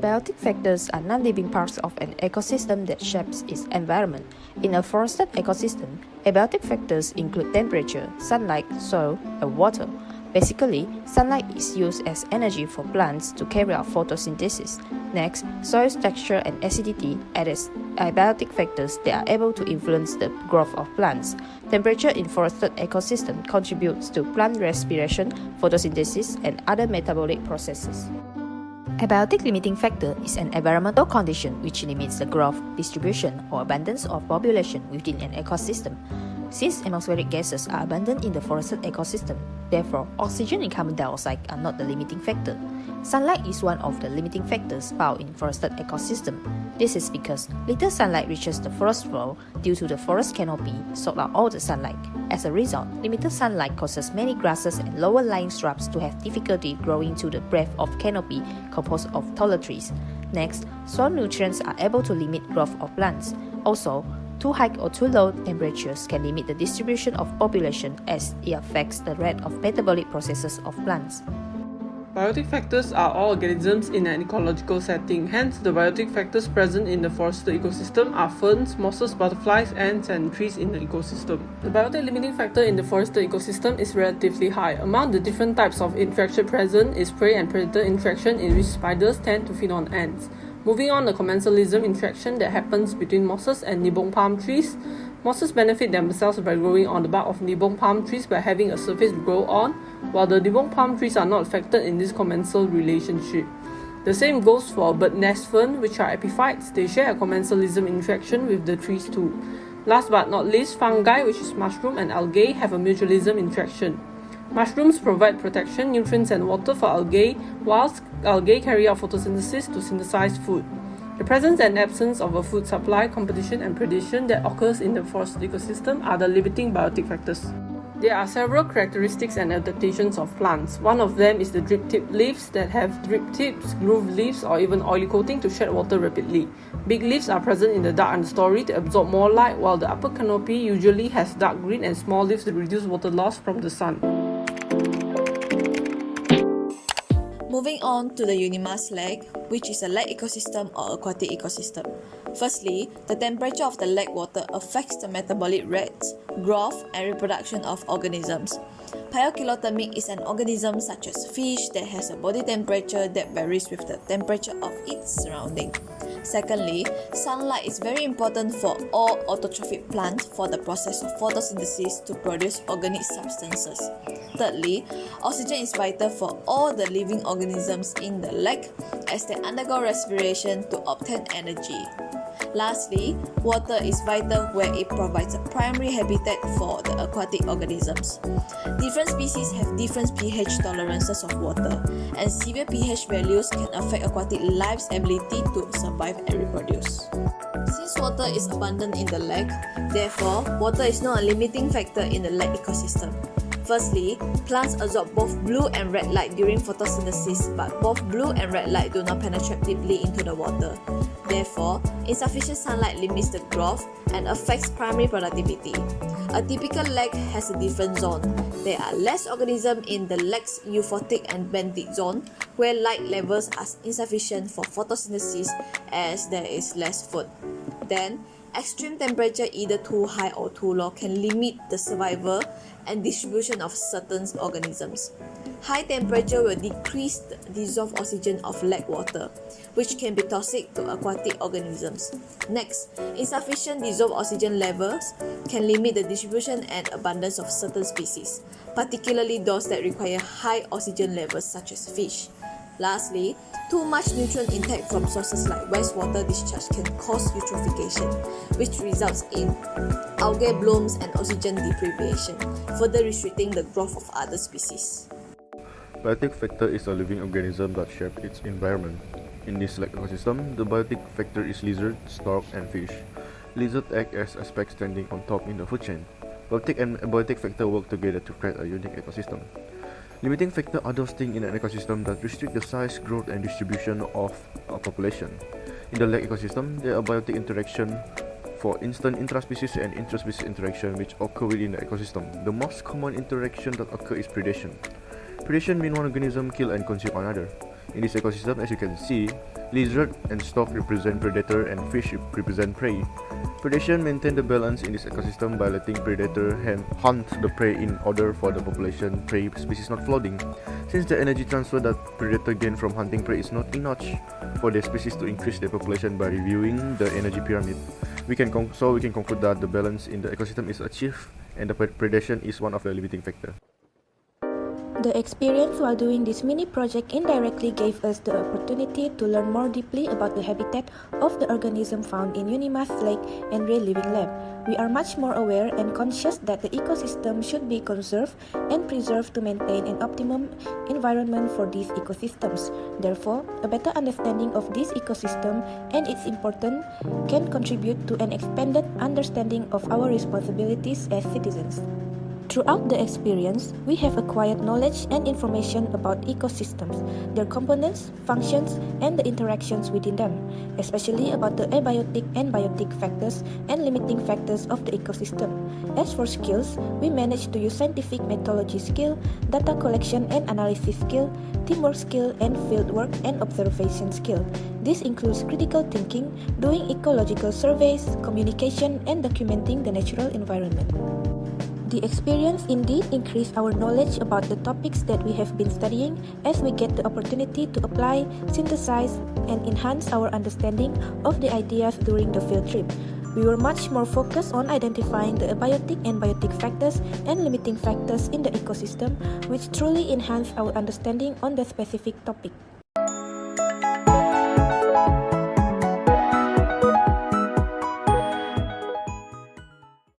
Abiotic factors are non-living parts of an ecosystem that shapes its environment. In a forested ecosystem, abiotic factors include temperature, sunlight, soil, and water. Basically, sunlight is used as energy for plants to carry out photosynthesis. Next, soil texture and acidity are abiotic factors that are able to influence the growth of plants. Temperature in forested ecosystem contributes to plant respiration, photosynthesis, and other metabolic processes. Abiotic limiting factor is an environmental condition which limits the growth, distribution, or abundance of population within an ecosystem. Since atmospheric gases are abundant in the forested ecosystem, therefore oxygen and carbon dioxide are not the limiting factor. Sunlight is one of the limiting factors found in forested ecosystem. This is because little sunlight reaches the forest floor due to the forest canopy soak out all the sunlight. As a result, limited sunlight causes many grasses and lower-lying shrubs to have difficulty growing to the breadth of canopy composed of taller trees. Next, soil nutrients are able to limit growth of plants. Also, too high or too low temperatures can limit the distribution of population as it affects the rate of metabolic processes of plants. Biotic factors are all organisms in an ecological setting. Hence, the biotic factors present in the forested ecosystem are ferns, mosses, butterflies, ants, and trees in the ecosystem. The biotic limiting factor in the forested ecosystem is relatively high. Among the different types of interaction present is prey and predator interaction, in which spiders tend to feed on ants. Moving on, the commensalism interaction that happens between mosses and nibong palm trees. Mosses benefit themselves by growing on the bark of nibong palm trees by having a surface to grow on, while the nibong palm trees are not affected in this commensal relationship. The same goes for bird nest fern, which are epiphytes. They share a commensalism interaction with the trees too. Last but not least, fungi, which is mushroom, and algae have a mutualism interaction. Mushrooms provide protection, nutrients, and water for algae, whilst algae carry out photosynthesis to synthesize food. The presence and absence of a food supply, competition, and predation that occurs in the forested ecosystem are the limiting biotic factors. There are several characteristics and adaptations of plants. One of them is the drip-tip leaves that have drip tips, groove leaves, or even oily coating to shed water rapidly. Big leaves are present in the dark understory to absorb more light, while the upper canopy usually has dark green and small leaves to reduce water loss from the sun. Moving on to the unimass lake, which is a lake ecosystem or aquatic ecosystem. Firstly, the temperature of the lake water affects the metabolic rates, growth, and reproduction of organisms. Paleochilothermic is an organism such as fish that has a body temperature that varies with the temperature of its surrounding. Secondly, sunlight is very important for all autotrophic plants for the process of photosynthesis to produce organic substances. Thirdly, oxygen is vital for all the living organisms in the lake as they undergo respiration to obtain energy. Lastly, water is vital where it provides a primary habitat for the aquatic organisms. Different species have different pH tolerances of water, and severe pH values can affect aquatic life's ability to survive and reproduce. Since water is abundant in the lake, therefore, water is not a limiting factor in the lake ecosystem. Firstly, plants absorb both blue and red light during photosynthesis, but both blue and red light do not penetrate deeply into the water. Therefore, insufficient sunlight limits the growth and affects primary productivity. A typical lake has a different zone. There are less organisms in the lake's euphotic and benthic zone, where light levels are insufficient for photosynthesis as there is less food. Then, extreme temperature, either too high or too low, can limit the survival and distribution of certain organisms. High temperature will decrease the dissolved oxygen of lake water, which can be toxic to aquatic organisms. Next, insufficient dissolved oxygen levels can limit the distribution and abundance of certain species, particularly those that require high oxygen levels such as fish. Lastly, too much nutrient intake from sources like wastewater discharge can cause eutrophication, which results in algae blooms and oxygen deprivation, further restricting the growth of other species. Biotic factor is a living organism that shapes its environment. In this lake ecosystem, the biotic factor is lizard, stork, and fish. Lizards act as a speck standing on top in the food chain. Biotic and abiotic factor work together to create a unique ecosystem. Limiting factors are those things in an ecosystem that restrict the size, growth, and distribution of a population. In the lake ecosystem, there are biotic interaction, for instance intraspecies and interspecies interaction, which occur within the ecosystem. The most common interaction that occur is predation. Predation means one organism kill and consume another. In this ecosystem, as you can see, lizard and stork represent predator and fish represent prey. Predation maintains the balance in this ecosystem by letting predator hunt the prey in order for the population prey species not flooding. Since the energy transfer that predator gain from hunting prey is not enough for the species to increase their population by reviewing the energy pyramid, we can conclude that the balance in the ecosystem is achieved and the predation is one of the limiting factors. The experience while doing this mini project indirectly gave us the opportunity to learn more deeply about the habitat of the organism found in Unimas Lake and Ray Living Lab. We are much more aware and conscious that the ecosystem should be conserved and preserved to maintain an optimum environment for these ecosystems. Therefore, a better understanding of this ecosystem and its importance can contribute to an expanded understanding of our responsibilities as citizens. Throughout the experience, we have acquired knowledge and information about ecosystems, their components, functions, and the interactions within them, especially about the abiotic and biotic factors and limiting factors of the ecosystem. As for skills, we managed to use scientific methodology skill, data collection and analysis skill, teamwork skill, and fieldwork and observation skill. This includes critical thinking, doing ecological surveys, communication, and documenting the natural environment. The experience indeed increased our knowledge about the topics that we have been studying as we get the opportunity to apply, synthesize, and enhance our understanding of the ideas during the field trip. We were much more focused on identifying the abiotic and biotic factors and limiting factors in the ecosystem, which truly enhanced our understanding on the specific topic.